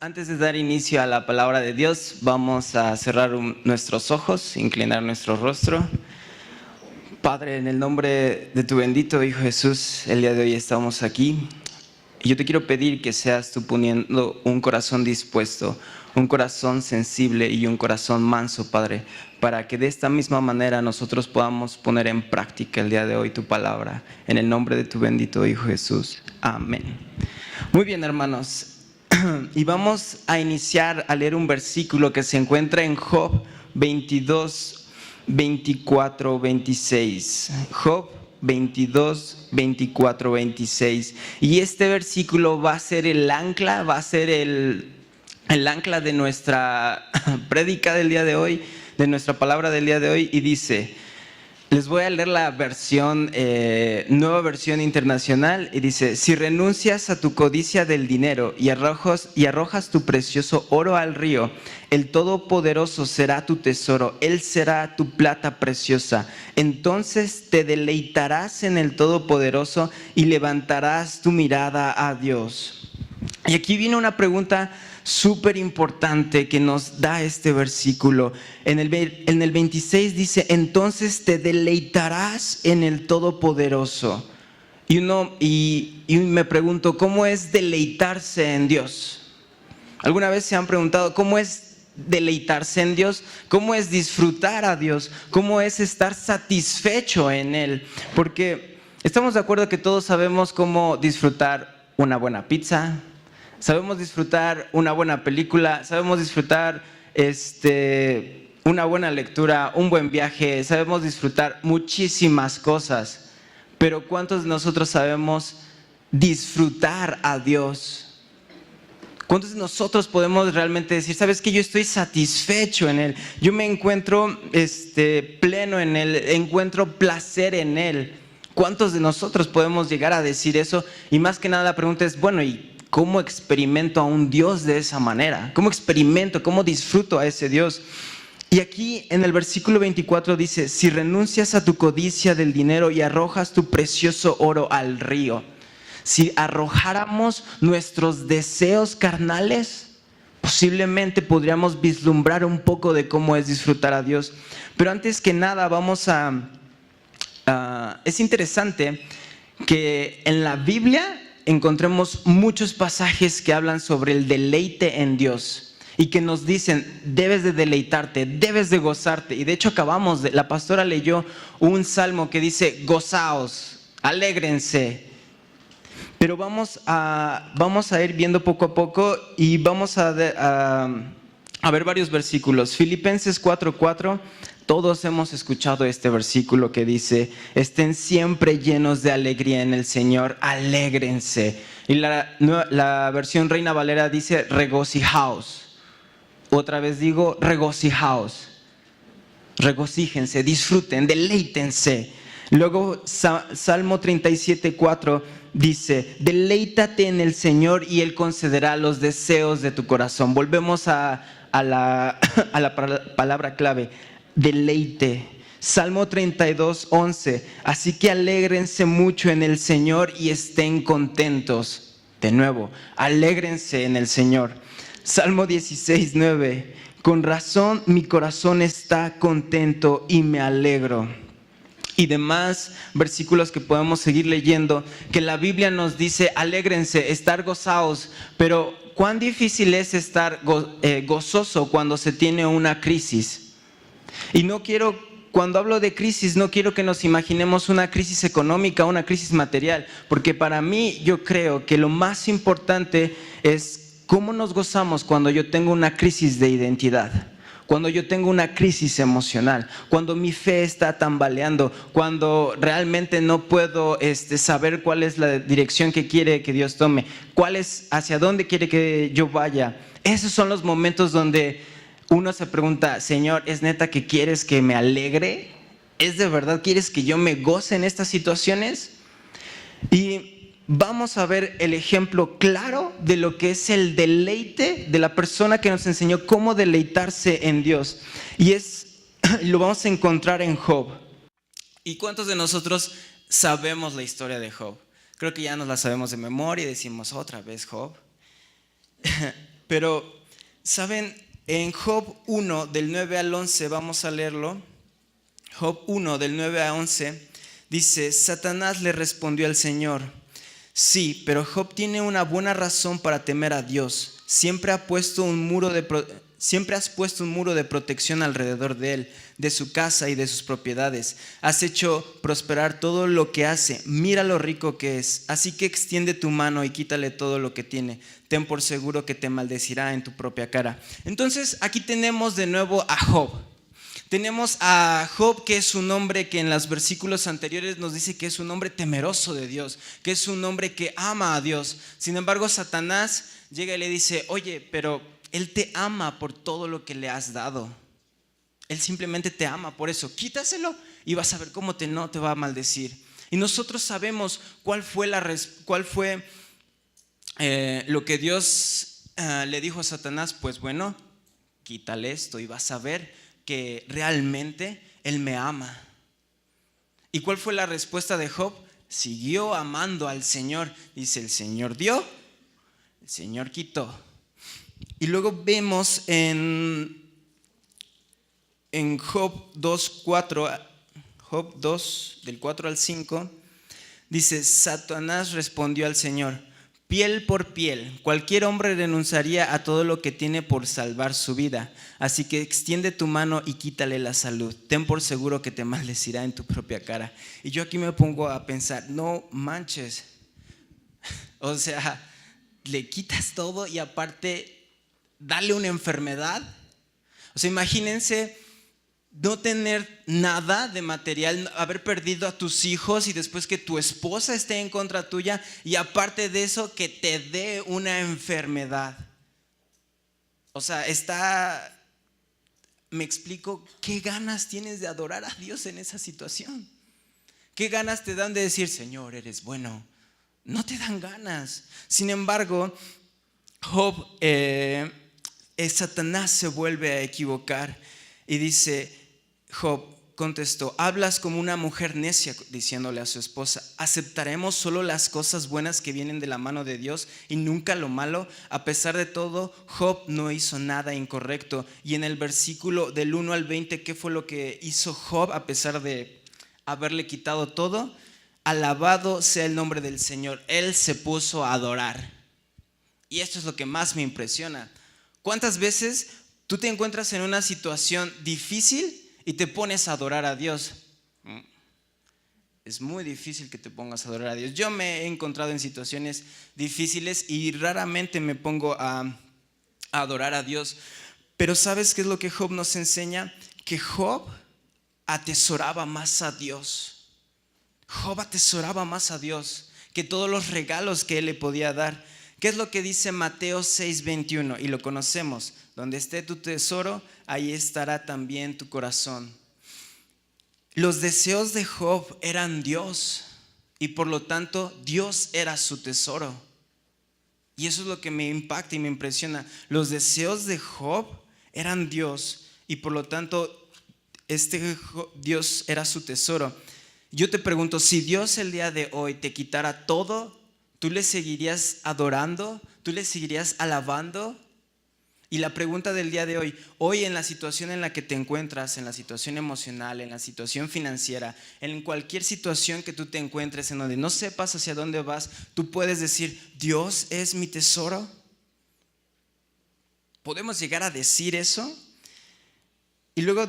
Antes de dar inicio a la palabra de Dios, vamos a cerrar nuestros ojos, inclinar nuestro rostro. Padre, en el nombre de tu bendito Hijo Jesús, el día de hoy estamos aquí. Y yo te quiero pedir que seas tú poniendo un corazón dispuesto, un corazón sensible y un corazón manso, Padre, para que de esta misma manera nosotros podamos poner en práctica el día de hoy tu palabra. En el nombre de tu bendito Hijo Jesús. Amén. Muy bien, hermanos. Y vamos a iniciar a leer un versículo que se encuentra en Job 22, 24, 26. Job 22, 24, 26. Y este versículo va a ser el ancla, va a ser el ancla de nuestra prédica del día de hoy, de nuestra palabra del día de hoy, y dice... Les voy a leer la versión, nueva versión internacional, y dice: si renuncias a tu codicia del dinero y arrojas tu precioso oro al río, el Todopoderoso será tu tesoro, Él será tu plata preciosa. Entonces te deleitarás en el Todopoderoso y levantarás tu mirada a Dios. Y aquí viene una pregunta súper importante que nos da este versículo. En el 26 dice: entonces te deleitarás en el Todopoderoso. Y me pregunto, ¿cómo es deleitarse en Dios? ¿Alguna vez se han preguntado cómo es deleitarse en Dios? ¿Cómo es disfrutar a Dios? ¿Cómo es estar satisfecho en Él? Porque estamos de acuerdo que todos sabemos cómo disfrutar una buena pizza. Sabemos disfrutar una buena película, sabemos disfrutar una buena lectura, un buen viaje, sabemos disfrutar muchísimas cosas. Pero ¿cuántos de nosotros sabemos disfrutar a Dios? ¿Cuántos de nosotros podemos realmente decir, sabes que yo estoy satisfecho en Él? Yo me encuentro pleno en Él, encuentro placer en Él. ¿Cuántos de nosotros podemos llegar a decir eso? Y más que nada la pregunta es, bueno, ¿y cómo experimento a un Dios de esa manera? ¿Cómo experimento, cómo disfruto a ese Dios? Y aquí en el versículo 24 dice: si renuncias a tu codicia del dinero y arrojas tu precioso oro al río. Si arrojáramos nuestros deseos carnales, posiblemente podríamos vislumbrar un poco de cómo es disfrutar a Dios. Pero antes que nada es interesante que en la Biblia encontremos muchos pasajes que hablan sobre el deleite en Dios y que nos dicen: debes de deleitarte, debes de gozarte. Y de hecho la pastora leyó un salmo que dice: gozaos, alégrense. Pero vamos a ir viendo poco a poco y vamos a ver varios versículos. Filipenses 4:4. Todos hemos escuchado este versículo que dice: estén siempre llenos de alegría en el Señor, alégrense. Y la versión Reina Valera dice: regocijaos. Otra vez digo: regocijaos. Regocíjense, disfruten, deleítense. Luego Salmo 37:4 dice: deleítate en el Señor y Él concederá los deseos de tu corazón. Volvemos a la palabra clave: deleite. Salmo 32:11. Así que alégrense mucho en el Señor y estén contentos. De nuevo, alégrense en el Señor. Salmo 16:9. Con razón mi corazón está contento y me alegro. Y demás versículos que podemos seguir leyendo, que la Biblia nos dice: alégrense, estar gozados. Pero cuán difícil es estar gozoso cuando se tiene una crisis. Y cuando hablo de crisis, no quiero que nos imaginemos una crisis económica, una crisis material, porque para mí yo creo que lo más importante es cómo nos gozamos cuando yo tengo una crisis de identidad, cuando yo tengo una crisis emocional, cuando mi fe está tambaleando, cuando realmente no puedo saber cuál es la dirección que quiere que Dios tome, hacia dónde quiere que yo vaya. Esos son los momentos donde uno se pregunta: Señor, ¿es neta que quieres que me alegre? ¿Es de verdad quieres que yo me goce en estas situaciones? Y vamos a ver el ejemplo claro de lo que es el deleite de la persona que nos enseñó cómo deleitarse en Dios. Y lo vamos a encontrar en Job. ¿Y cuántos de nosotros sabemos la historia de Job? Creo que ya nos la sabemos de memoria y decimos: otra vez Job. Pero, ¿saben? En Job 1, del 9 al 11, vamos a leerlo. Job 1, del 9 al 11, dice: Satanás le respondió al Señor: sí, pero Job tiene una buena razón para temer a Dios. Siempre has puesto un muro de protección alrededor de él, de su casa y de sus propiedades. Has hecho prosperar todo lo que hace. Mira lo rico que es. Así que extiende tu mano y quítale todo lo que tiene. Ten por seguro que te maldecirá en tu propia cara. Entonces, aquí tenemos de nuevo a Job. Tenemos a Job, que es un hombre que en los versículos anteriores nos dice que es un hombre temeroso de Dios, que es un hombre que ama a Dios. Sin embargo, Satanás llega y le dice: oye, pero Él te ama por todo lo que le has dado. Él simplemente te ama por eso. Quítaselo y vas a ver cómo no te va a maldecir. Y nosotros sabemos cuál fue lo que Dios le dijo a Satanás. Pues bueno, quítale esto y vas a ver que realmente Él me ama. ¿Y cuál fue la respuesta de Job? Siguió amando al Señor. Dice: el Señor dio, el Señor quitó. Y luego vemos en Job 2:4, Job 2, del 4 al 5, dice: Satanás respondió al Señor: piel por piel, cualquier hombre renunciaría a todo lo que tiene por salvar su vida. Así que extiende tu mano y quítale la salud. Ten por seguro que te maldecirá en tu propia cara. Y yo aquí me pongo a pensar: no manches. O sea, le quitas todo y aparte dale una enfermedad. O sea, imagínense no tener nada de material, haber perdido a tus hijos y después que tu esposa esté en contra tuya y aparte de eso que te dé una enfermedad. O sea, me explico, ¿qué ganas tienes de adorar a Dios en esa situación? ¿Qué ganas te dan de decir: Señor, eres bueno? No te dan ganas. Sin embargo, Job, Satanás se vuelve a equivocar y dice: Job contestó: hablas como una mujer necia, diciéndole a su esposa: ¿aceptaremos solo las cosas buenas que vienen de la mano de Dios y nunca lo malo? A pesar de todo, Job no hizo nada incorrecto. Y en el versículo del 1 al 20, ¿qué fue lo que hizo Job a pesar de haberle quitado todo? Alabado sea el nombre del Señor. Él se puso a adorar. Y esto es lo que más me impresiona. ¿Cuántas veces tú te encuentras en una situación difícil y te pones a adorar a Dios? Es muy difícil que te pongas a adorar a Dios. Yo me he encontrado en situaciones difíciles y raramente me pongo a adorar a Dios. Pero ¿sabes qué es lo que Job nos enseña? Que Job atesoraba más a Dios. Job atesoraba más a Dios que todos los regalos que Él le podía dar. ¿Qué es lo que dice Mateo 6:21? Y lo conocemos: donde esté tu tesoro, ahí estará también tu corazón. Los deseos de Job eran Dios y por lo tanto Dios era su tesoro. Y eso es lo que me impacta y me impresiona. Los deseos de Job eran Dios y por lo tanto Dios era su tesoro. Yo te pregunto, si Dios el día de hoy te quitara todo, ¿tú le seguirías adorando? ¿Tú le seguirías alabando? Y la pregunta del día de hoy en la situación en la que te encuentras, en la situación emocional, en la situación financiera, en cualquier situación que tú te encuentres en donde no sepas hacia dónde vas, tú puedes decir: ¿Dios es mi tesoro? ¿Podemos llegar a decir eso? Y luego,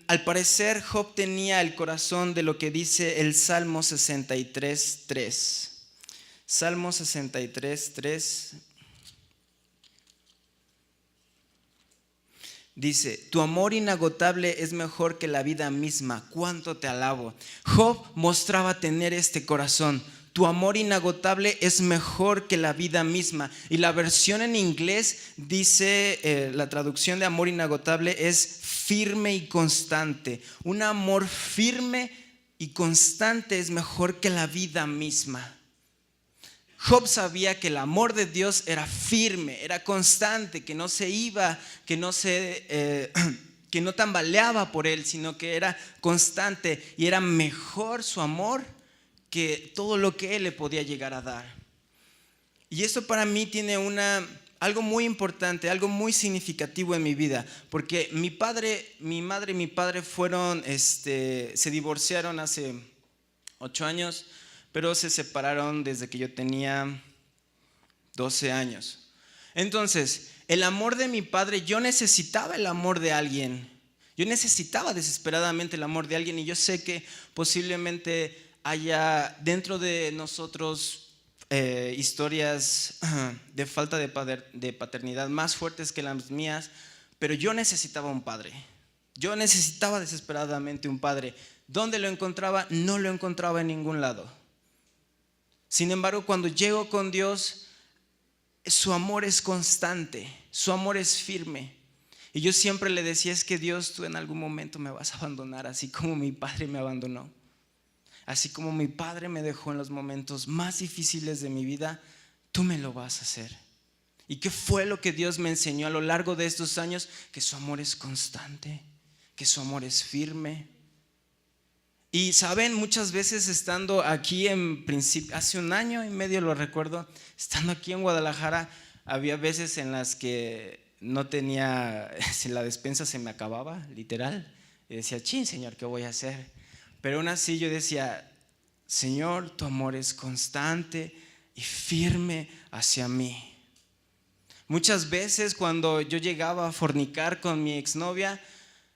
al parecer, Job tenía el corazón de lo que dice el Salmo 63:3. Salmo 63:3 dice: tu amor inagotable es mejor que la vida misma. ¿Cuánto te alabo? Job mostraba tener este corazón. Tu amor inagotable es mejor que la vida misma. Y la versión en inglés dice, la traducción de amor inagotable es firme y constante. Un amor firme y constante es mejor que la vida misma. Job sabía que el amor de Dios era firme, era constante, que no se iba, que no tambaleaba por él, sino que era constante y era mejor su amor que todo lo que él le podía llegar a dar. Y esto para mí tiene una algo muy importante, algo muy significativo en mi vida, porque mi madre y mi padre se divorciaron hace 8 años, pero se separaron desde que yo tenía 12 años. Entonces, el amor de mi padre, yo necesitaba el amor de alguien. Yo necesitaba desesperadamente el amor de alguien, y yo sé que posiblemente haya dentro de nosotros historias de falta de paternidad más fuertes que las mías, pero yo necesitaba un padre. Yo necesitaba desesperadamente un padre. ¿Dónde lo encontraba? No lo encontraba en ningún lado. Sin embargo, cuando llego con Dios, su amor es constante, su amor es firme. Y yo siempre le decía, es que Dios, tú en algún momento me vas a abandonar, así como mi padre me abandonó. Así como mi padre me dejó en los momentos más difíciles de mi vida, tú me lo vas a hacer. ¿Y qué fue lo que Dios me enseñó a lo largo de estos años? Que su amor es constante, que su amor es firme. Y saben, muchas veces estando aquí hace 1 año y medio lo recuerdo, estando aquí en Guadalajara, había veces en las que no tenía, si la despensa se me acababa, literal. Y decía, chin, Señor, ¿qué voy a hacer? Pero aún así yo decía, Señor, tu amor es constante y firme hacia mí. Muchas veces cuando yo llegaba a fornicar con mi exnovia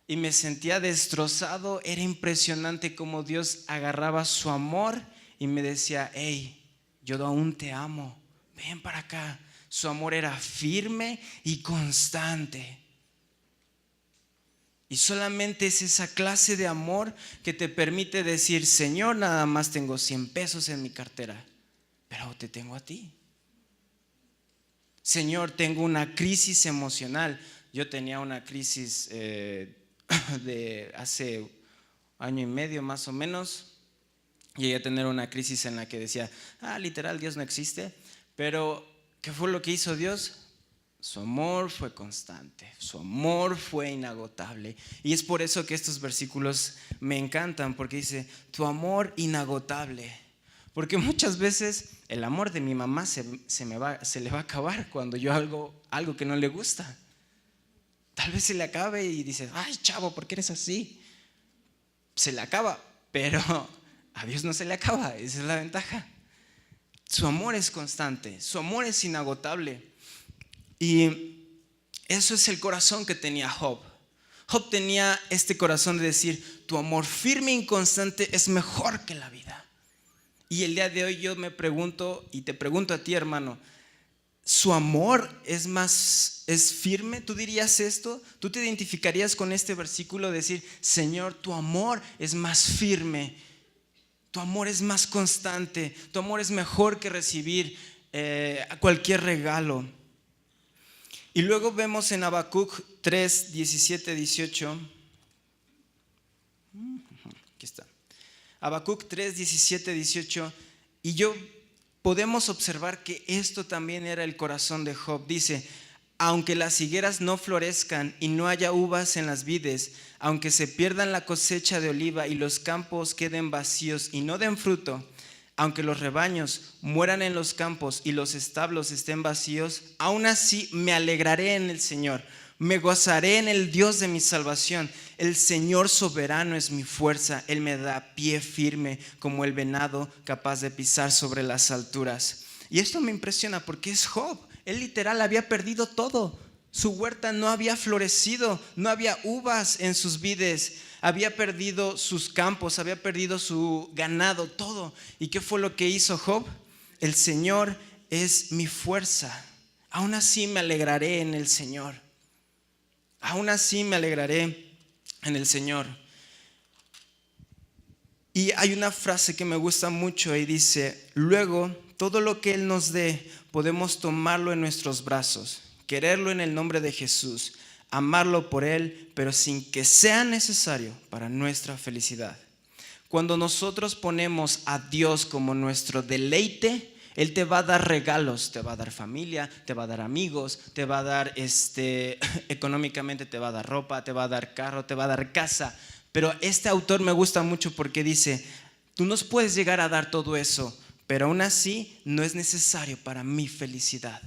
y me sentía destrozado, era impresionante cómo Dios agarraba su amor y me decía, hey, yo aún te amo, ven para acá. Su amor era firme y constante. Y solamente es esa clase de amor que te permite decir, Señor, nada más tengo 100 pesos en mi cartera, pero te tengo a ti. Señor, tengo una crisis emocional. Yo tenía una crisis de hace 1 año y medio más o menos. Llegué a tener una crisis en la que decía, literal, Dios no existe. Pero, ¿qué fue lo que hizo Dios? Su amor fue constante, su amor fue inagotable. Y es por eso que estos versículos me encantan, porque dice, tu amor inagotable. Porque muchas veces el amor de mi mamá se le va a acabar cuando yo hago algo que no le gusta. Tal vez se le acabe y dices, ay, chavo, ¿por qué eres así? Se le acaba, pero a Dios no se le acaba, esa es la ventaja. Su amor es constante, su amor es inagotable. Y eso es el corazón que tenía Job. Job tenía este corazón de decir, tu amor firme e inconstante es mejor que la vida. Y el día de hoy yo me pregunto, y te pregunto a ti, hermano, ¿su amor es firme? ¿Tú dirías esto? ¿Tú te identificarías con este versículo de decir, Señor, tu amor es más firme, tu amor es más constante, tu amor es mejor que recibir cualquier regalo? Y luego vemos en Habacuc 3, 17, 18. Aquí está. Habacuc 3, 17, 18. Y podemos observar que esto también era el corazón de Job. Dice, aunque las higueras no florezcan y no haya uvas en las vides, aunque se pierdan la cosecha de oliva y los campos queden vacíos y no den fruto, aunque los rebaños mueran en los campos y los establos estén vacíos, aún así me alegraré en el Señor, me gozaré en el Dios de mi salvación. El Señor soberano es mi fuerza, Él me da pie firme como el venado capaz de pisar sobre las alturas. Y esto me impresiona porque es Job, él literal había perdido todo. Su huerta no había florecido, no había uvas en sus vides, había perdido sus campos, había perdido su ganado, todo. ¿Y qué fue lo que hizo Job? El Señor es mi fuerza. Aún así me alegraré en el Señor. Aún así me alegraré en el Señor. Y hay una frase que me gusta mucho y dice, luego todo lo que Él nos dé podemos tomarlo en nuestros brazos, quererlo en el nombre de Jesús, amarlo por Él, pero sin que sea necesario para nuestra felicidad. Cuando nosotros ponemos a Dios como nuestro deleite, Él te va a dar regalos, te va a dar familia, te va a dar amigos, te va a dar económicamente, te va a dar ropa, te va a dar carro, te va a dar casa. Pero este autor me gusta mucho porque dice, tú nos puedes llegar a dar todo eso, pero aún así no es necesario para mi felicidad.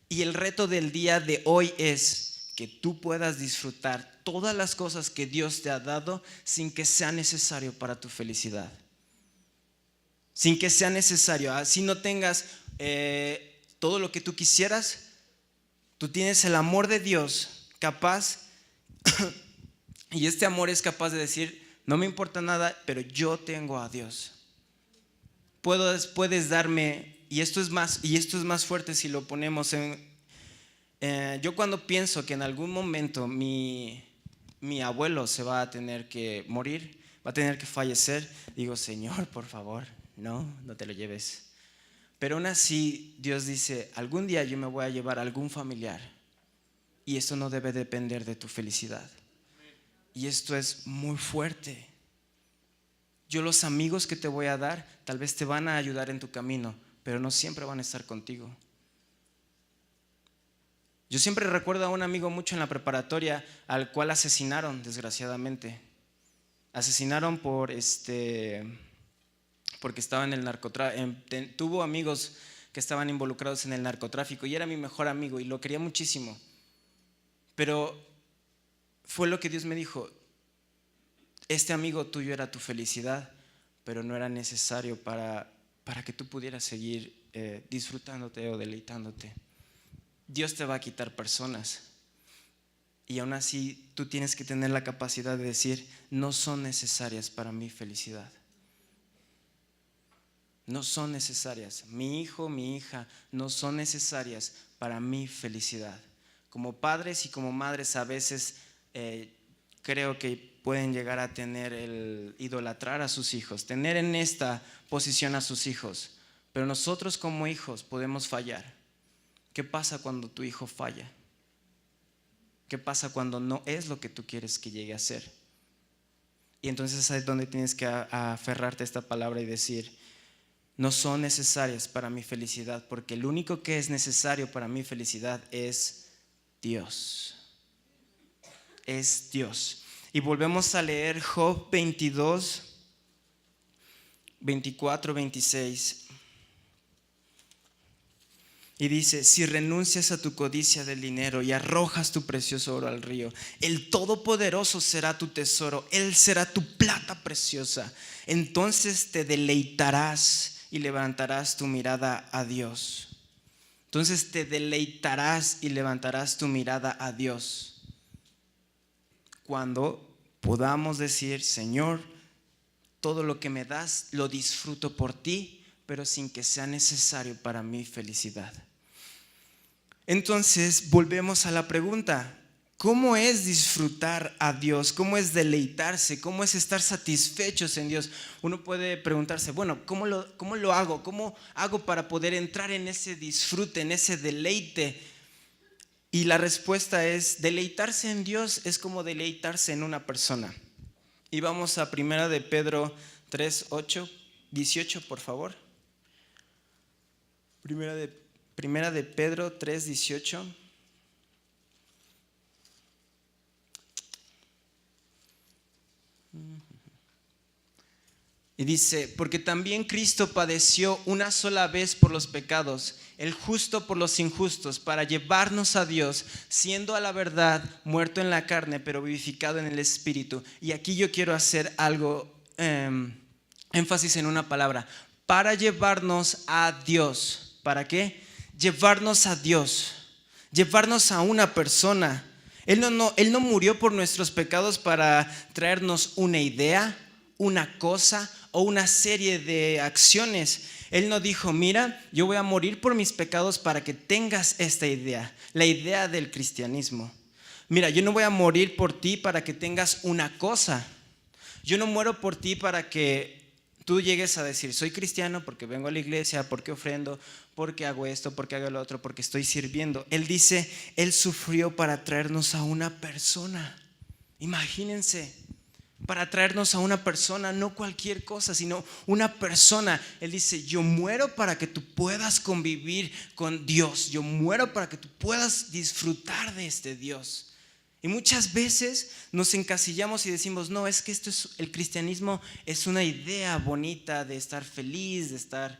Y el reto del día de hoy es que tú puedas disfrutar todas las cosas que Dios te ha dado sin que sea necesario para tu felicidad. Sin que sea necesario. Así no tengas todo lo que tú quisieras, tú tienes el amor de Dios capaz y este amor es capaz de decir, no me importa nada, pero yo tengo a Dios. Puedes darme, y esto es más fuerte si lo ponemos en... yo cuando pienso que en algún momento mi abuelo se va a tener que morir, va a tener que fallecer, digo, Señor, por favor, no te lo lleves. Pero aún así Dios dice, algún día yo me voy a llevar a algún familiar y esto no debe depender de tu felicidad. Y esto es muy fuerte. Yo los amigos que te voy a dar tal vez te van a ayudar en tu camino, pero no siempre van a estar contigo. Yo siempre recuerdo a un amigo mucho en la preparatoria al cual asesinaron, desgraciadamente. Asesinaron porque estaba en el narcotráfico. Tuvo amigos que estaban involucrados en el narcotráfico y era mi mejor amigo y lo quería muchísimo. Pero fue lo que Dios me dijo. Este amigo tuyo era tu felicidad, pero no era necesario para que tú pudieras seguir disfrutándote o deleitándote. Dios te va a quitar personas y aún así tú tienes que tener la capacidad de decir, no son necesarias para mi felicidad. No son necesarias. Mi hijo, mi hija, no son necesarias para mi felicidad. Como padres y como madres a veces creo que pueden llegar a tener el idolatrar a sus hijos, tener en esta posición a sus hijos. Pero nosotros como hijos podemos fallar. ¿Qué pasa cuando tu hijo falla? ¿Qué pasa cuando no es lo que tú quieres que llegue a ser? Y entonces ahí es donde tienes que aferrarte a esta palabra y decir, no son necesarias para mi felicidad, porque el único que es necesario para mi felicidad es Dios. Es Dios. Y volvemos a leer Job 22, 24, 26. Y dice, si renuncias a tu codicia del dinero y arrojas tu precioso oro al río, el Todopoderoso será tu tesoro, Él será tu plata preciosa. Entonces te deleitarás y levantarás tu mirada a Dios. Entonces te deleitarás y levantarás tu mirada a Dios. Cuando podamos decir, Señor, todo lo que me das lo disfruto por ti, pero sin que sea necesario para mi felicidad. Entonces volvemos a la pregunta, ¿cómo es disfrutar a Dios? ¿Cómo es deleitarse? ¿Cómo es estar satisfechos en Dios? Uno puede preguntarse, bueno, ¿cómo lo hago? ¿Cómo hago para poder entrar en ese disfrute, en ese deleite? Y la respuesta es, deleitarse en Dios es como deleitarse en una persona. Y vamos a 1 de Pedro 3, 8, 18, por favor. Primera de Pedro 3, 18. Y dice, porque también Cristo padeció una sola vez por los pecados, el justo por los injustos, para llevarnos a Dios, siendo a la verdad muerto en la carne, pero vivificado en el Espíritu. Y aquí yo quiero hacer algo, énfasis en una palabra, para llevarnos a Dios. ¿Para qué? Llevarnos a Dios, llevarnos a una persona. Él no murió por nuestros pecados para traernos una idea, una cosa o una serie de acciones. Él no dijo, mira, yo voy a morir por mis pecados para que tengas esta idea, la idea del cristianismo. Mira, yo no voy a morir por ti para que tengas una cosa. Yo no muero por ti para que tú llegues a decir, soy cristiano porque vengo a la iglesia, porque ofrendo, porque hago esto, porque hago lo otro, porque estoy sirviendo. Él dice, Él sufrió para traernos a una persona. Imagínense, para traernos a una persona, no cualquier cosa, sino una persona. Él dice, yo muero para que tú puedas convivir con Dios. Yo muero para que tú puedas disfrutar de este Dios. Y muchas veces nos encasillamos y decimos, no, es que el cristianismo es una idea bonita de estar feliz, de estar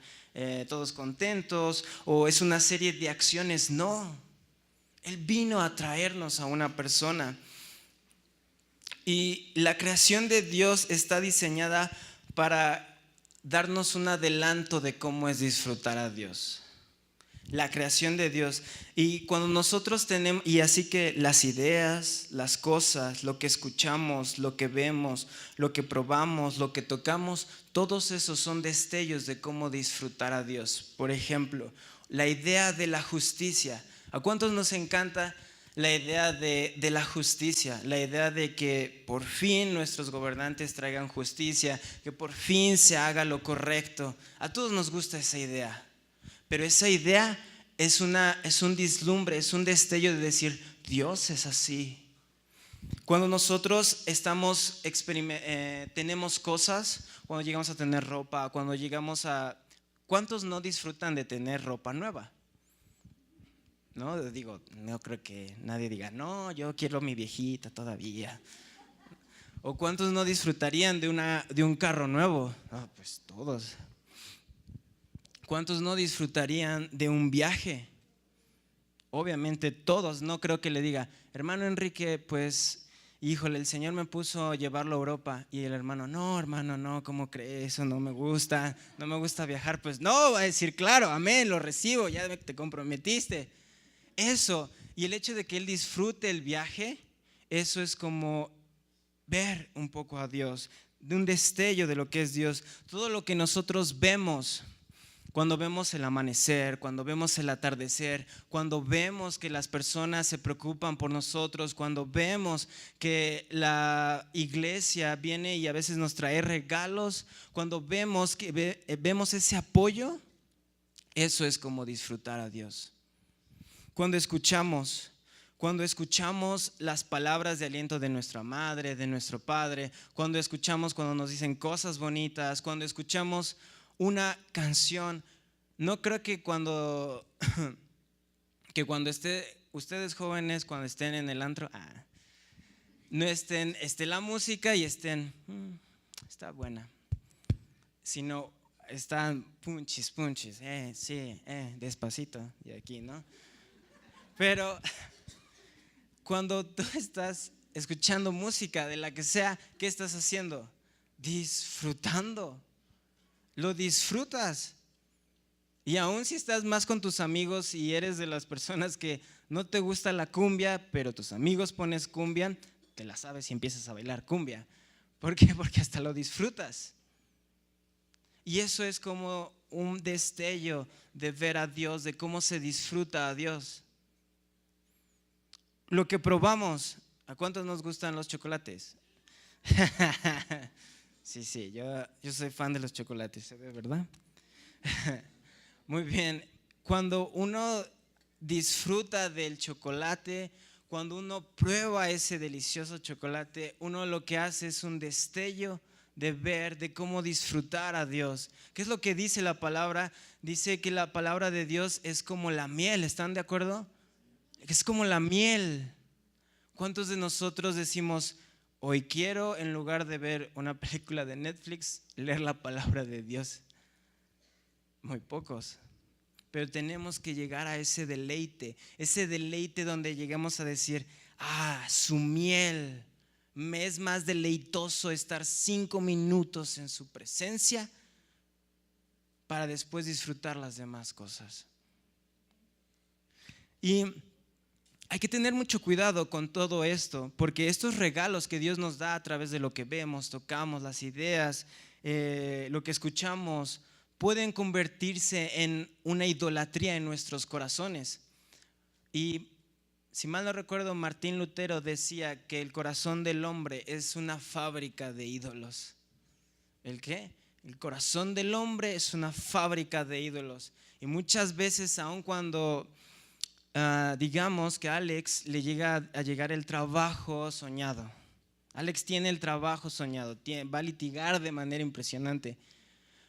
todos contentos, o es una serie de acciones. No, Él vino a traernos a una persona. Y la creación de Dios está diseñada para darnos un adelanto de cómo es disfrutar a Dios. La creación de Dios. Y cuando nosotros tenemos, y así que las ideas, las cosas, lo que escuchamos, lo que vemos, lo que probamos, lo que tocamos, todos esos son destellos de cómo disfrutar a Dios. Por ejemplo, la idea de la justicia. ¿A cuántos nos encanta la idea de la justicia? La idea de que por fin nuestros gobernantes traigan justicia, que por fin se haga lo correcto. A todos nos gusta esa idea. Pero esa idea es un vislumbre, es un destello de decir, Dios es así. Cuando nosotros tenemos cosas, cuando llegamos a tener ropa, cuando llegamos a... ¿Cuántos no disfrutan de tener ropa nueva? No, digo, no creo que nadie diga, no, yo quiero mi viejita todavía. ¿O cuántos no disfrutarían de un carro nuevo? No, pues todos. ¿Cuántos no disfrutarían de un viaje? Obviamente todos. No creo que le diga, hermano Enrique, pues, híjole, el Señor me puso a llevarlo a Europa. Y el hermano, no, hermano, no, ¿cómo crees? Eso no me gusta viajar. Pues no, va a decir, claro, amén, lo recibo, ya te comprometiste. Eso, y el hecho de que él disfrute el viaje, eso es como ver un poco a Dios, de un destello de lo que es Dios. Todo lo que nosotros vemos, cuando vemos el amanecer, cuando vemos el atardecer, cuando vemos que las personas se preocupan por nosotros, cuando vemos que la iglesia viene y a veces nos trae regalos, cuando vemos vemos ese apoyo, eso es como disfrutar a Dios. Cuando escuchamos las palabras de aliento de nuestra madre, de nuestro padre, cuando nos dicen cosas bonitas, cuando escuchamos una canción, no creo que cuando ustedes jóvenes, cuando estén en el antro, no esté la música y estén, está buena, sino están punchis, sí, despacito, y aquí, ¿no? Pero cuando tú estás escuchando música de la que sea, ¿qué estás haciendo? Disfrutando. Lo disfrutas. Y aún si estás más con tus amigos y eres de las personas que no te gusta la cumbia, pero tus amigos pones cumbia, te la sabes y empiezas a bailar cumbia. ¿Por qué? Porque hasta lo disfrutas. Y eso es como un destello de ver a Dios, de cómo se disfruta a Dios. Lo que probamos, ¿a cuántos nos gustan los chocolates? Sí, yo soy fan de los chocolates, ¿se ve, verdad? Muy bien, cuando uno disfruta del chocolate, cuando uno prueba ese delicioso chocolate, uno lo que hace es un destello de ver, de cómo disfrutar a Dios. ¿Qué es lo que dice la palabra? Dice que la palabra de Dios es como la miel, ¿están de acuerdo? Es como la miel. ¿Cuántos de nosotros decimos, hoy quiero, en lugar de ver una película de Netflix, leer la palabra de Dios? Muy pocos. Pero tenemos que llegar a ese deleite donde llegamos a decir, su miel, me es más deleitoso estar 5 minutos en su presencia para después disfrutar las demás cosas. Y hay que tener mucho cuidado con todo esto, porque estos regalos que Dios nos da a través de lo que vemos, tocamos, las ideas, lo que escuchamos, pueden convertirse en una idolatría en nuestros corazones. Y si mal no recuerdo, Martín Lutero decía que el corazón del hombre es una fábrica de ídolos. ¿El qué? El corazón del hombre es una fábrica de ídolos. Y muchas veces, aun cuando digamos que a Alex le llega a llegar el trabajo soñado. Alex tiene el trabajo soñado, va a litigar de manera impresionante.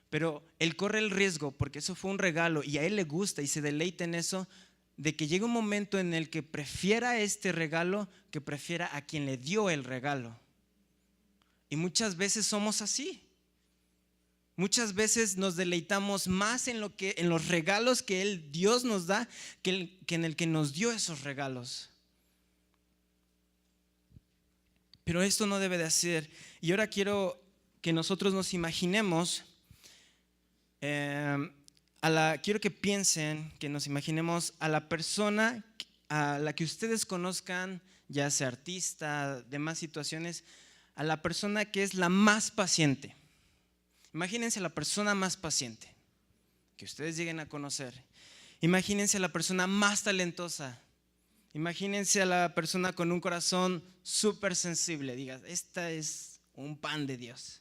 Pero él corre el riesgo, porque eso fue un regalo y a él le gusta y se deleita en eso, de que llegue un momento en el que prefiera este regalo que prefiera a quien le dio el regalo. Y muchas veces somos así. Muchas veces nos deleitamos más en los regalos que Dios nos da que en el que nos dio esos regalos. Pero esto no debe de hacer. Y ahora quiero que nosotros nos imaginemos, quiero que piensen, que nos imaginemos a la persona a la que ustedes conozcan, ya sea artista, demás situaciones, a la persona que es la más paciente. Imagínense a la persona más paciente que ustedes lleguen a conocer. Imagínense a la persona más talentosa. Imagínense a la persona con un corazón súper sensible. Digas, esta es un pan de Dios.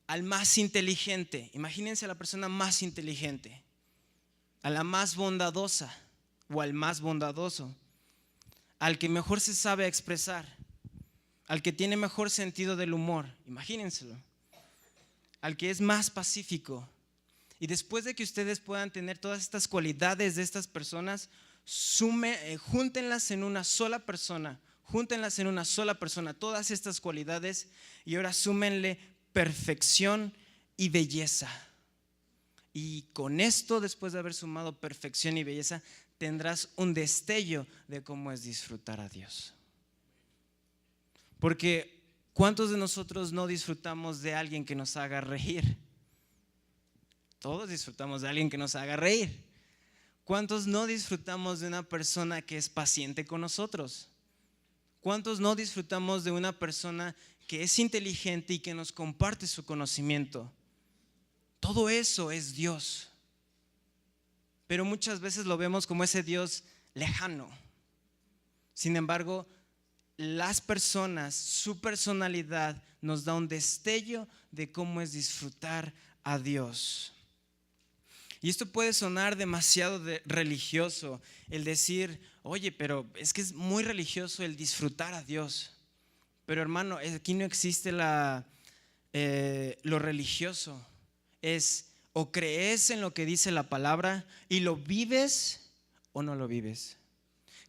Al más inteligente. Imagínense a la persona más inteligente. A la más bondadosa o al más bondadoso. Al que mejor se sabe expresar. Al que tiene mejor sentido del humor. Imagínenselo. Al que es más pacífico. Y después de que ustedes puedan tener todas estas cualidades de estas personas, júntenlas en una sola persona. Júntenlas en una sola persona, todas estas cualidades, y ahora súmenle perfección y belleza. Y con esto, después de haber sumado perfección y belleza, tendrás un destello de cómo es disfrutar a Dios. Porque ¿cuántos de nosotros no disfrutamos de alguien que nos haga reír? Todos disfrutamos de alguien que nos haga reír. ¿Cuántos no disfrutamos de una persona que es paciente con nosotros? ¿Cuántos no disfrutamos de una persona que es inteligente y que nos comparte su conocimiento? Todo eso es Dios. Pero muchas veces lo vemos como ese Dios lejano. Sin embargo, las personas, su personalidad nos da un destello de cómo es disfrutar a Dios. Y esto puede sonar demasiado religioso, el decir, oye, pero es que es muy religioso el disfrutar a Dios. Pero hermano, aquí no existe lo religioso. Es o crees en lo que dice la palabra y lo vives o no lo vives.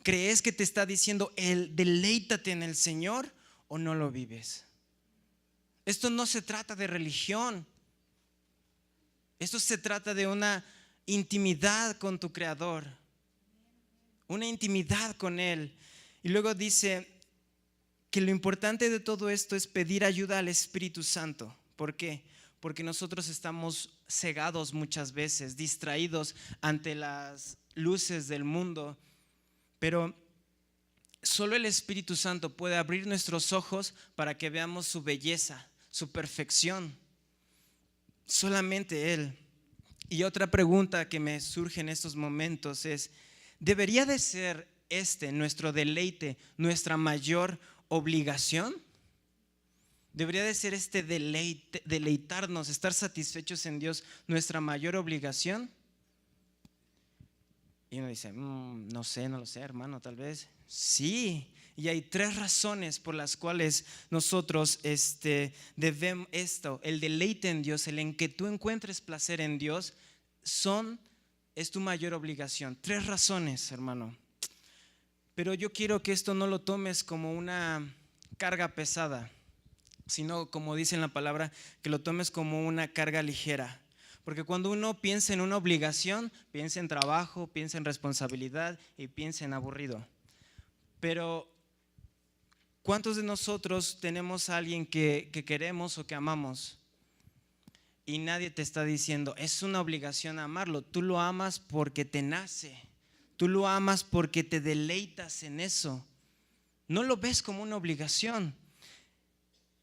¿Crees que te está diciendo el deleítate en el Señor o no lo vives? Esto no se trata de religión. Esto se trata de una intimidad con tu Creador. Una intimidad con Él. Y luego dice que lo importante de todo esto es pedir ayuda al Espíritu Santo. ¿Por qué? Porque nosotros estamos cegados muchas veces, distraídos ante las luces del mundo. Pero solo el Espíritu Santo puede abrir nuestros ojos para que veamos su belleza, su perfección. Solamente Él. Y otra pregunta que me surge en estos momentos es, ¿debería de ser nuestro deleite, nuestra mayor obligación? ¿Debería de ser deleitarnos, estar satisfechos en Dios, nuestra mayor obligación? Y uno dice, no lo sé, hermano, tal vez. Sí, y hay 3 razones por las cuales nosotros debemos el deleite en Dios, el en que tú encuentres placer en Dios, es tu mayor obligación. 3 razones, hermano. Pero yo quiero que esto no lo tomes como una carga pesada, sino como dice en la palabra, que lo tomes como una carga ligera. Porque cuando uno piensa en una obligación, piensa en trabajo, piensa en responsabilidad y piensa en aburrido. Pero ¿cuántos de nosotros tenemos a alguien que queremos o que amamos? Y nadie te está diciendo, es una obligación amarlo. Tú lo amas porque te nace. Tú lo amas porque te deleitas en eso. No lo ves como una obligación.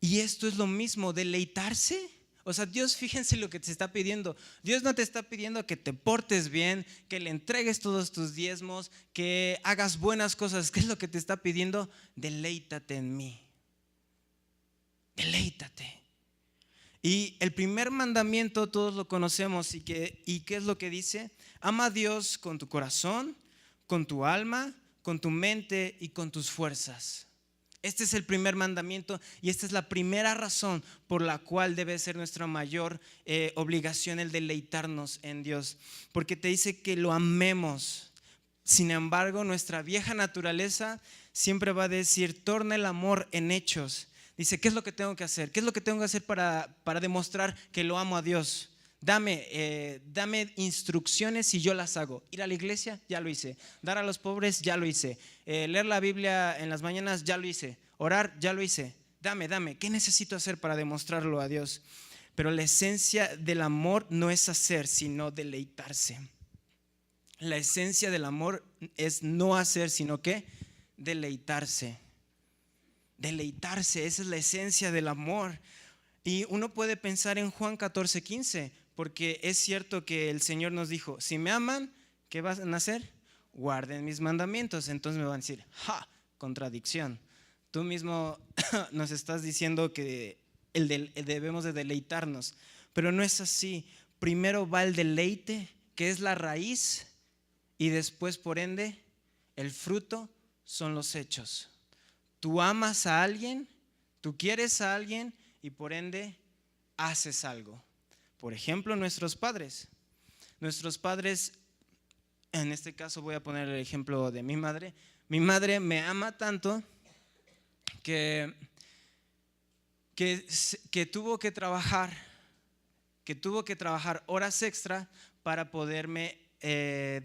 Y esto es lo mismo, deleitarse. O sea, Dios, fíjense lo que te está pidiendo. Dios no te está pidiendo que te portes bien, que le entregues todos tus diezmos, que hagas buenas cosas. ¿Qué es lo que te está pidiendo? Deleítate en mí. Deleítate. Y el primer mandamiento todos lo conocemos. ¿Y qué es lo que dice? Ama a Dios con tu corazón, con tu alma, con tu mente y con tus fuerzas. Este es el primer mandamiento y esta es la primera razón por la cual debe ser nuestra mayor obligación el deleitarnos en Dios. Porque te dice que lo amemos. Sin embargo, nuestra vieja naturaleza siempre va a decir, torna el amor en hechos. Dice, ¿qué es lo que tengo que hacer? ¿Qué es lo que tengo que hacer para demostrar que lo amo a Dios? Dame instrucciones y yo las hago. Ir a la iglesia, ya lo hice. Dar a los pobres, ya lo hice. Leer la Biblia en las mañanas, ya lo hice. Orar, ya lo hice. Dame. ¿Qué necesito hacer para demostrarlo a Dios? Pero la esencia del amor no es hacer, sino deleitarse. La esencia del amor es no hacer, sino que deleitarse. Deleitarse, esa es la esencia del amor. Y uno puede pensar en Juan 14:15, porque es cierto que el Señor nos dijo, si me aman, ¿qué van a hacer? Guarden mis mandamientos. Entonces me van a decir, contradicción. Tú mismo nos estás diciendo que debemos de deleitarnos, pero no es así. Primero va el deleite, que es la raíz, y después, por ende, el fruto son los hechos. Tú amas a alguien, tú quieres a alguien y por ende haces algo. Por ejemplo, nuestros padres. Nuestros padres, en este caso voy a poner el ejemplo de mi madre. Mi madre me ama tanto que tuvo que trabajar horas extra para poderme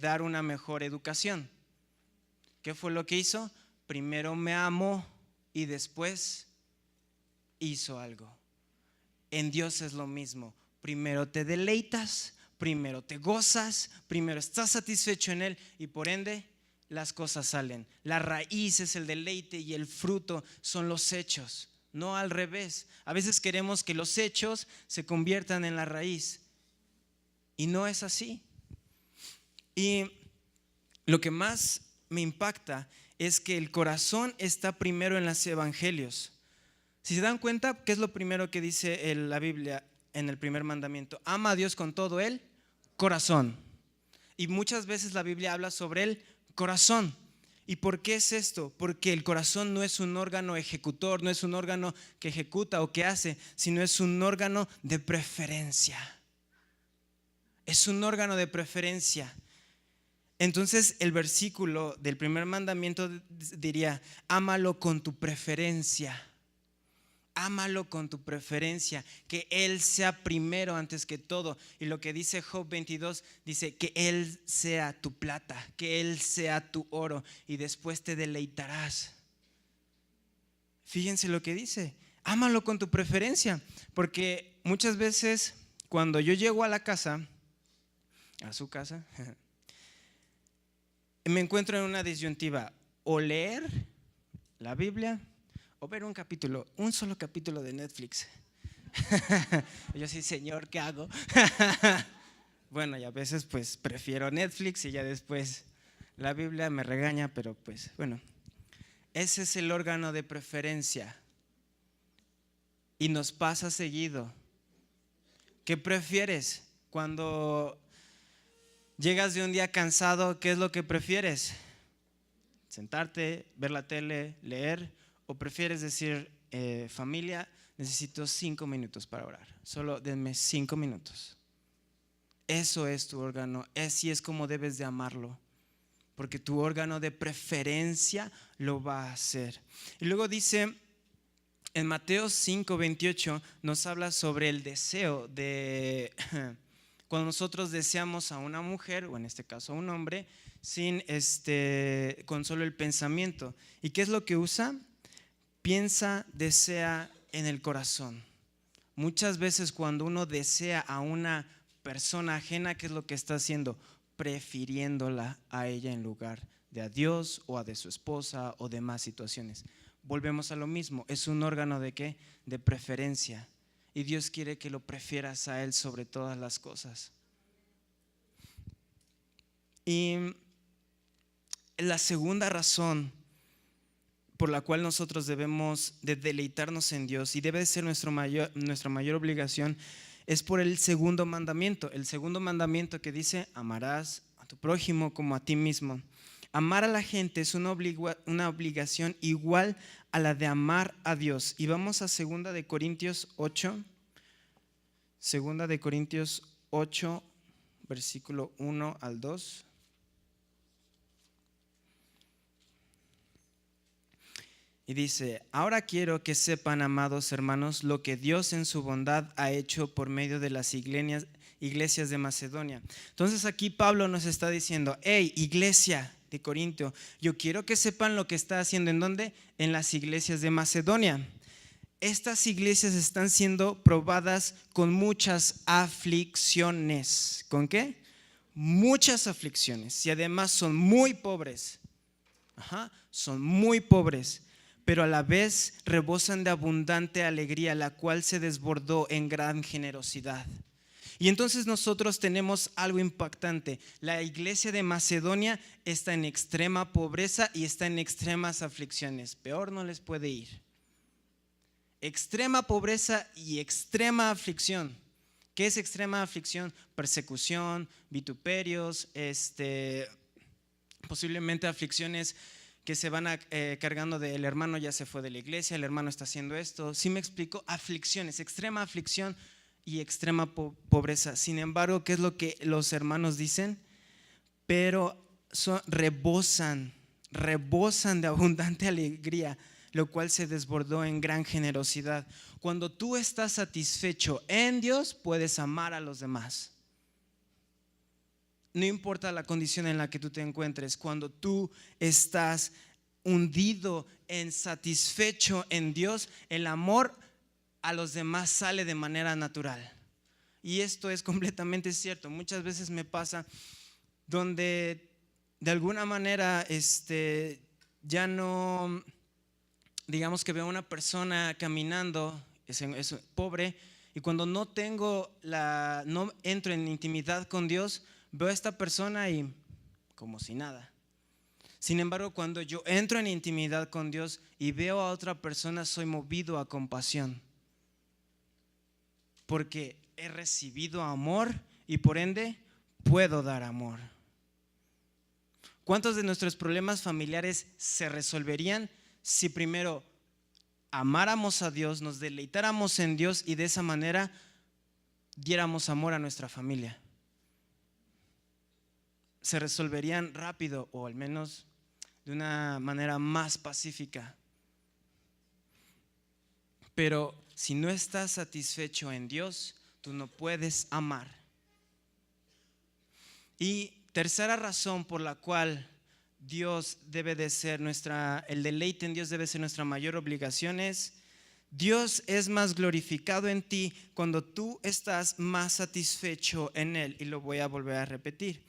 dar una mejor educación. ¿Qué fue lo que hizo? Primero me amó y después hizo algo. En Dios es lo mismo. Primero te deleitas, primero te gozas, primero estás satisfecho en Él y por ende las cosas salen. La raíz es el deleite y el fruto son los hechos, no al revés. A veces queremos que los hechos se conviertan en la raíz y no es así. Y lo que más me impacta es que el corazón está primero en los evangelios. Si se dan cuenta, ¿qué es lo primero que dice la Biblia en el primer mandamiento? Ama a Dios con todo el corazón. Y muchas veces la Biblia habla sobre el corazón. ¿Y por qué es esto? Porque el corazón no es un órgano ejecutor, no es un órgano que ejecuta o que hace, sino es un órgano de preferencia. Es un órgano de preferencia. Entonces el versículo del primer mandamiento diría, ámalo con tu preferencia. Ámalo con tu preferencia, que Él sea primero antes que todo. Y lo que dice Job 22, dice que Él sea tu plata, que Él sea tu oro y después te deleitarás. Fíjense lo que dice, ámalo con tu preferencia, porque muchas veces cuando yo llego a la casa, a su casa, me encuentro en una disyuntiva, o leer la Biblia o ver un solo capítulo de Netflix. Yo sí, Señor, ¿qué hago? Bueno, y a veces pues prefiero Netflix y ya después la Biblia me regaña, pero pues bueno, ese es el órgano de preferencia y nos pasa seguido. ¿Qué prefieres? Cuando llegas de un día cansado, ¿qué es lo que prefieres? ¿Sentarte, ver la tele, leer? ¿O prefieres decir, familia, necesito 5 minutos para orar? Solo denme 5 minutos. Eso es tu órgano, así es como debes de amarlo, porque tu órgano de preferencia lo va a hacer. Y luego dice, en Mateo 5:28 nos habla sobre el deseo de cuando nosotros deseamos a una mujer, o en este caso a un hombre, con solo el pensamiento. ¿Y qué es lo que usa? Piensa, desea en el corazón. Muchas veces cuando uno desea a una persona ajena, ¿qué es lo que está haciendo? Prefiriéndola a ella en lugar de a Dios o a de su esposa o demás situaciones. Volvemos a lo mismo, es un órgano de ¿qué? De preferencia. Y Dios quiere que lo prefieras a Él sobre todas las cosas. Y la segunda razón por la cual nosotros debemos de deleitarnos en Dios y debe de ser nuestra mayor obligación es por el segundo mandamiento. El segundo mandamiento que dice, amarás a tu prójimo como a ti mismo. Amar a la gente es una obligación igual a la de amar a Dios. Y vamos a 2 de Corintios 8. 2 de Corintios 8, versículo 1 al 2. Y dice: ahora quiero que sepan, amados hermanos, lo que Dios en su bondad ha hecho por medio de las iglesias de Macedonia. Entonces aquí Pablo nos está diciendo: hey, iglesia de Corintio, yo quiero que sepan lo que está haciendo. ¿En dónde? En las iglesias de Macedonia. Estas iglesias están siendo probadas con muchas aflicciones. ¿Con qué? Muchas aflicciones. Y además son muy pobres. Son muy pobres, pero a la vez rebosan de abundante alegría, la cual se desbordó en gran generosidad. Y entonces nosotros tenemos algo impactante. La iglesia de Macedonia está en extrema pobreza y está en extremas aflicciones. Peor no les puede ir. Extrema pobreza y extrema aflicción. ¿Qué es extrema aflicción? Persecución, vituperios, posiblemente aflicciones que se van cargando de: el hermano ya se fue de la iglesia, el hermano está haciendo esto. ¿Sí me explico? Aflicciones, extrema aflicción y extrema pobreza. Sin embargo, ¿qué es lo que los hermanos dicen? Pero rebosan de abundante alegría, lo cual se desbordó en gran generosidad. Cuando tú estás satisfecho en Dios, puedes amar a los demás. No importa la condición en la que tú te encuentres, cuando tú estás hundido satisfecho en Dios, el amor a los demás sale de manera natural. Y esto es completamente cierto. Muchas veces me pasa donde de alguna manera ya no, digamos que veo a una persona caminando, es pobre, y cuando no entro en intimidad con Dios, veo a esta persona y como si nada. Sin embargo, cuando yo entro en intimidad con Dios y veo a otra persona, soy movido a compasión, porque he recibido amor y por ende puedo dar amor. ¿Cuántos de nuestros problemas familiares se resolverían si primero amáramos a Dios, nos deleitáramos en Dios y de esa manera diéramos amor a nuestra familia? Se resolverían rápido, o al menos de una manera más pacífica. Pero si no estás satisfecho en Dios, tú no puedes amar. Y tercera razón por la cual Dios debe de ser el deleite en Dios debe ser nuestra mayor obligación es: Dios es más glorificado en ti cuando tú estás más satisfecho en Él. Y lo voy a volver a repetir: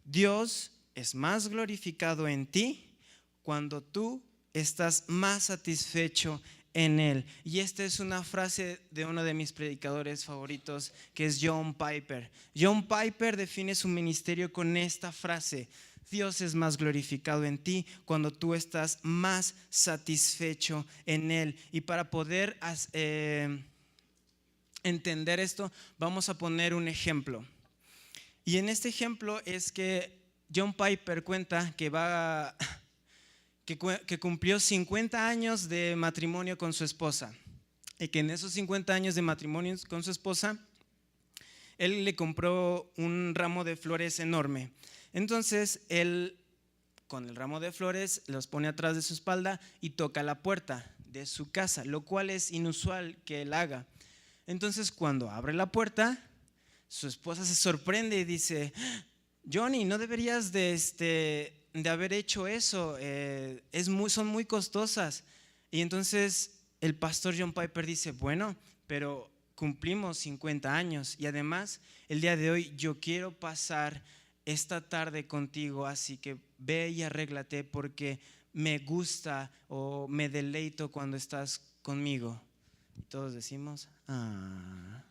Dios es más glorificado en ti cuando tú estás más satisfecho en Él. Y esta es una frase de uno de mis predicadores favoritos, que es John Piper. John Piper define su ministerio con esta frase: Dios es más glorificado en ti cuando tú estás más satisfecho en Él. Y para poder entender esto, vamos a poner un ejemplo. Y en este ejemplo es que John Piper cuenta que cumplió 50 años de matrimonio con su esposa, y que en esos 50 años de matrimonio con su esposa, él le compró un ramo de flores enorme. Entonces él, con el ramo de flores, los pone atrás de su espalda y toca la puerta de su casa, lo cual es inusual que él haga. Entonces cuando abre la puerta, su esposa se sorprende y dice: Johnny, no deberías de haber hecho eso, son muy costosas. Y entonces el pastor John Piper dice: bueno, pero cumplimos 50 años y además el día de hoy yo quiero pasar esta tarde contigo, así que ve y arréglate porque me gusta o me deleito cuando estás conmigo. Y todos decimos: ah.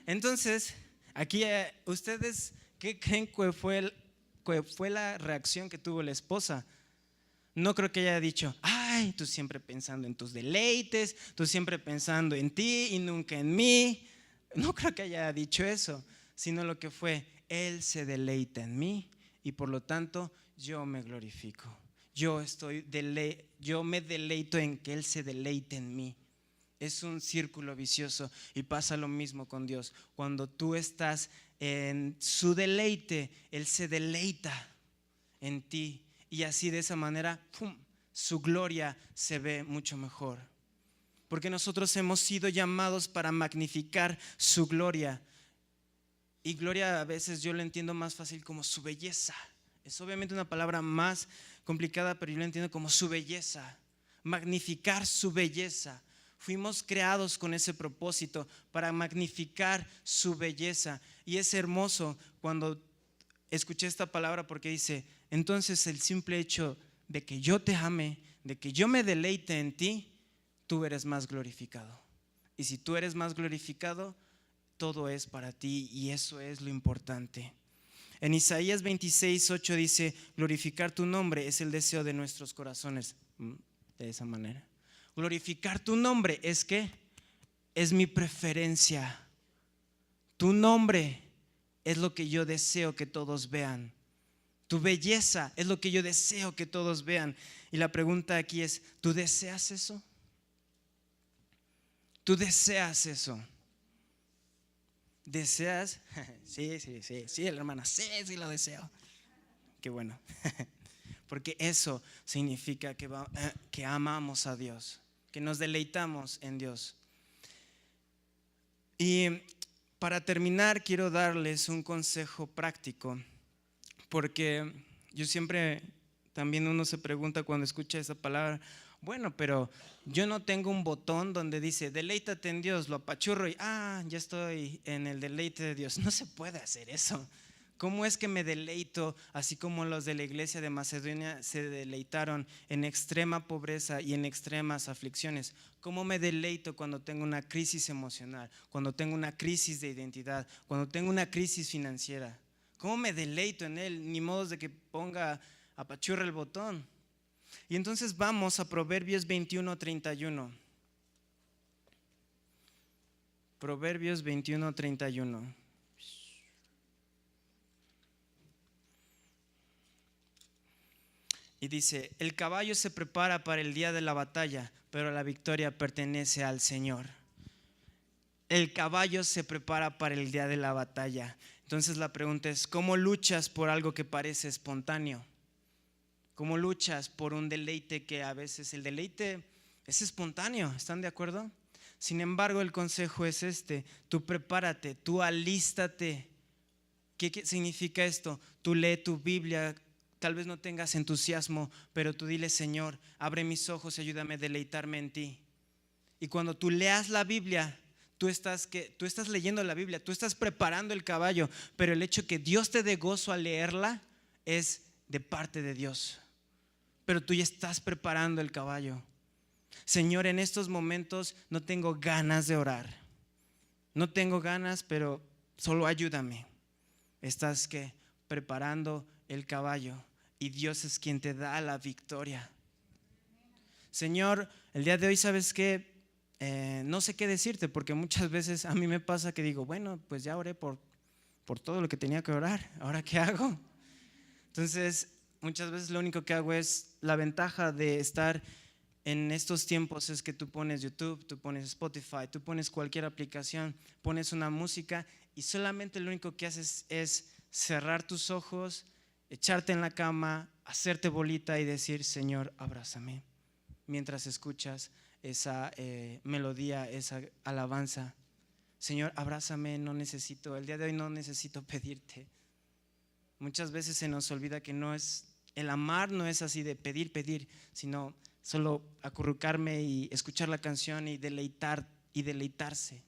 Entonces, aquí ustedes, ¿qué creen que fue la reacción que tuvo la esposa? No creo que haya dicho: ay, tú siempre pensando en tus deleites, tú siempre pensando en ti y nunca en mí. No creo que haya dicho eso, sino lo que fue: Él se deleita en mí y por lo tanto yo me glorifico. Yo me deleito en que Él se deleite en mí. Es un círculo vicioso y pasa lo mismo con Dios. Cuando tú estás en su deleite, Él se deleita en ti y así de esa manera, ¡pum!, su gloria se ve mucho mejor. Porque nosotros hemos sido llamados para magnificar su gloria. Y gloria a veces yo lo entiendo más fácil como su belleza. Es obviamente una palabra más complicada, pero yo lo entiendo como su belleza. Magnificar su belleza. Fuimos creados con ese propósito para magnificar su belleza. Y es hermoso cuando escuché esta palabra porque dice, entonces el simple hecho de que yo te ame, de que yo me deleite en ti, tú eres más glorificado. Y si tú eres más glorificado, todo es para ti y eso es lo importante. En Isaías 26:8 dice, glorificar tu nombre es el deseo de nuestros corazones. De esa manera. Glorificar tu nombre es ¿qué? Es mi preferencia. Tu nombre es lo que yo deseo que todos vean. Tu belleza es lo que yo deseo que todos vean. Y la pregunta aquí es, ¿tú deseas eso? ¿Tú deseas eso? ¿Deseas? Sí, hermana, sí lo deseo. Qué bueno. Porque eso significa que amamos a Dios, que nos deleitamos en Dios. Y para terminar, quiero darles un consejo práctico, porque yo siempre, también uno se pregunta cuando escucha esa palabra, bueno, pero yo no tengo un botón donde dice, deleítate en Dios, lo apachurro y ya estoy en el deleite de Dios. No se puede hacer eso. ¿Cómo es que me deleito así como los de la iglesia de Macedonia se deleitaron en extrema pobreza y en extremas aflicciones? ¿Cómo me deleito cuando tengo una crisis emocional, cuando tengo una crisis de identidad, cuando tengo una crisis financiera? ¿Cómo me deleito en Él? Ni modo de que apachurre el botón. Y entonces vamos a Proverbios 21:31. Proverbios 21:31. Y dice, el caballo se prepara para el día de la batalla, pero la victoria pertenece al Señor. El caballo se prepara para el día de la batalla. Entonces la pregunta es, ¿cómo luchas por algo que parece espontáneo? ¿Cómo luchas por un deleite que a veces el deleite es espontáneo? ¿Están de acuerdo? Sin embargo, el consejo es tú prepárate, tú alístate. ¿Qué significa esto? Tú lee tu Biblia. Tal vez no tengas entusiasmo, pero tú dile, Señor, abre mis ojos y ayúdame a deleitarme en ti. Y cuando tú leas la Biblia, tú estás leyendo la Biblia, tú estás preparando el caballo, pero el hecho que Dios te dé gozo al leerla es de parte de Dios. Pero tú ya estás preparando el caballo. Señor, en estos momentos no tengo ganas de orar. No tengo ganas, pero solo ayúdame. Estás preparando el caballo. Y Dios es quien te da la victoria. Señor, el día de hoy, ¿sabes qué? No sé qué decirte, porque muchas veces a mí me pasa que digo, bueno, pues ya oré por todo lo que tenía que orar. ¿Ahora qué hago? Entonces, muchas veces lo único que hago es, la ventaja de estar en estos tiempos es que tú pones YouTube, tú pones Spotify, tú pones cualquier aplicación, pones una música y solamente lo único que haces es cerrar tus ojos, echarte en la cama, hacerte bolita y decir, Señor, abrázame, mientras escuchas esa melodía, esa alabanza. Señor, abrázame, no necesito, el día de hoy no necesito pedirte. Muchas veces se nos olvida que no es, el amar no es así de pedir, sino solo acurrucarme y escuchar la canción y deleitarse.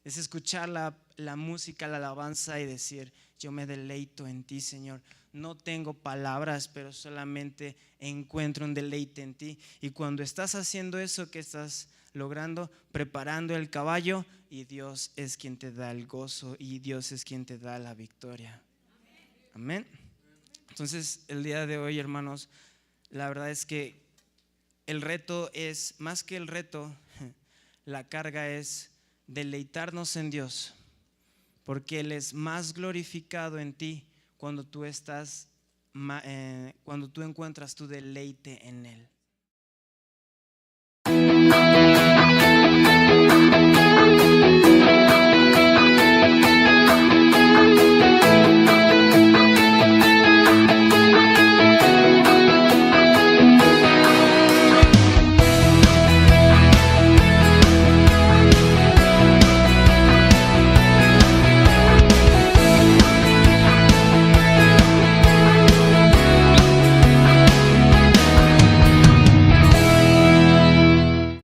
Es escuchar la música, la alabanza y decir, yo me deleito en ti, Señor. No tengo palabras, pero solamente encuentro un deleite en ti. Y cuando estás haciendo eso, ¿qué estás logrando? Preparando el caballo, y Dios es quien te da el gozo y Dios es quien te da la victoria. Amén. Entonces, el día de hoy, hermanos, la verdad es que el reto es, más que el reto, la carga es deleitarnos en Dios, porque Él es más glorificado en ti cuando tú encuentras tu deleite en Él.